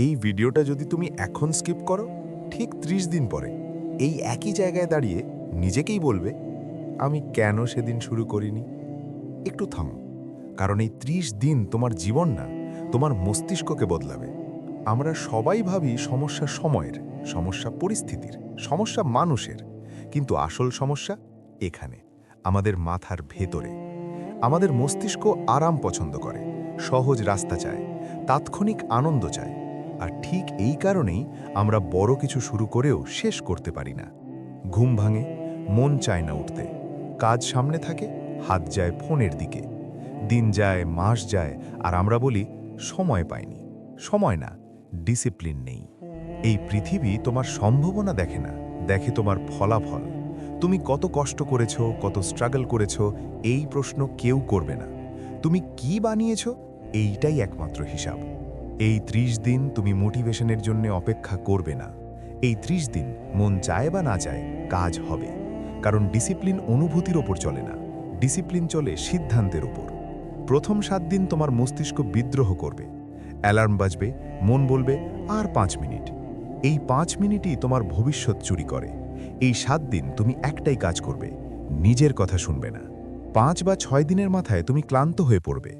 এই ভিডিওটা যদি তুমি এখন স্কিপ করো, ঠিক ৩০ দিন পরে এই একই জায়গায় দাঁড়িয়ে নিজেকেই বলবে, আমি কেন সেদিন শুরু করিনি। একটু থামো, কারণ এই ৩০ দিন তোমার জীবন না, তোমার মস্তিষ্ককে বদলাবে। আমরা সবাই ভাবি সমস্যা সময়ের, সমস্যা পরিস্থিতির, সমস্যা মানুষের, কিন্তু আসল সমস্যা এখানে, আমাদের মাথার ভেতরে। আমাদের মস্তিষ্ক আরাম পছন্দ করে, সহজ রাস্তা চায়, তাৎক্ষণিক আনন্দ চায়। আর ঠিক এই কারণেই আমরা বড় কিছু শুরু করেও শেষ করতে পারি না। ঘুম ভাঙে, মন চায় না উঠতে, কাজ সামনে থাকে, হাত যায় ফোনের দিকে। দিন যায়, মাস যায়, আর আমরা বলি সময় পাইনি। সময় না, ডিসিপ্লিন নেই। এই পৃথিবী তোমার সম্ভাবনা দেখে না, দেখে তোমার ফলাফল। তুমি কত কষ্ট করেছো, কত স্ট্রাগল করেছো, এই প্রশ্ন কেউ করবে না। তুমি কি বানিয়েছো, এইটাই একমাত্র হিসাব। এই ৩০ দিন তুমি মোটিভেশনের জন্য অপেক্ষা করবে না। এই ৩০ দিন মন চায় বা না চায়, কাজ হবে। কারণ ডিসিপ্লিন অনুভূতির ওপর চলে না, ডিসিপ্লিন চলে সিদ্ধান্তের ওপর। প্রথম ৭ দিন তোমার মস্তিষ্ক বিদ্রোহ করবে। অ্যালার্ম বাজবে, মন বলবে আর ৫ মিনিট। এই ৫ মিনিটই তোমার ভবিষ্যৎ চুরি করে। এই ৭ দিন তুমি একটাই কাজ করবে, নিজের কথা শুনবে না। ৫ বা ৬ দিনের মাথায় তুমি ক্লান্ত হয়ে পড়বে,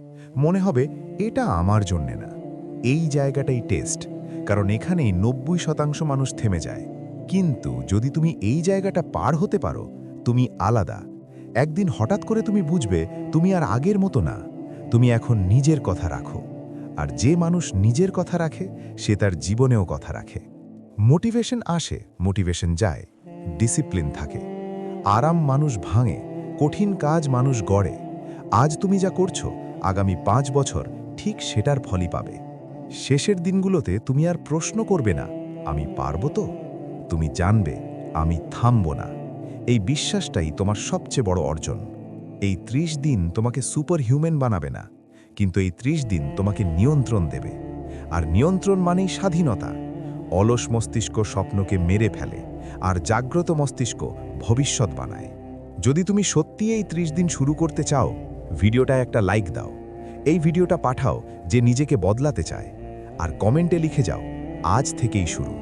মনে হবে এটা আমার জন্যে না। এই জায়গাটাই টেস্ট, কারণ এখানেই ৯০% মানুষ থেমে যায়। কিন্তু যদি তুমি এই জায়গাটা পার হতে পারো, তুমি আলাদা। একদিন হঠাৎ করে তুমি বুঝবে তুমি আর আগের মতো না, তুমি এখন নিজের কথা রাখো। আর যে মানুষ নিজের কথা রাখে, সে তার জীবনেও কথা রাখে। মোটিভেশন আসে, মোটিভেশন যায়, ডিসিপ্লিন থাকে। আরাম মানুষ ভাঙে, কঠিন কাজ মানুষ গড়ে। আজ তুমি যা করছো, আগামী ৫ বছর ঠিক সেটার ফলই পাবে। শেষের দিনগুলোতে তুমি আর প্রশ্ন করবে না, আমি পারবো তো? তুমি জানবে, আমি থামব না। এই বিশ্বাসটাই তোমার সবচেয়ে বড় অর্জন। এই ৩০ দিন তোমাকে সুপার হিউম্যান বানাবে না, কিন্তু এই ৩০ দিন তোমাকে নিয়ন্ত্রণ দেবে। আর নিয়ন্ত্রণ মানেই স্বাধীনতা। অলস মস্তিষ্ক স্বপ্নকে মেরে ফেলে, আর জাগ্রত মস্তিষ্ক ভবিষ্যৎ বানায়। যদি তুমি সত্যি এই ৩০ দিন শুরু করতে চাও, ভিডিওটা একটা লাইক দাও। এই ভিডিওটা পাঠাও যে নিজেকে বদলাতে চায়। আর কমেন্টে লিখে যাও, আজ থেকেই শুরু।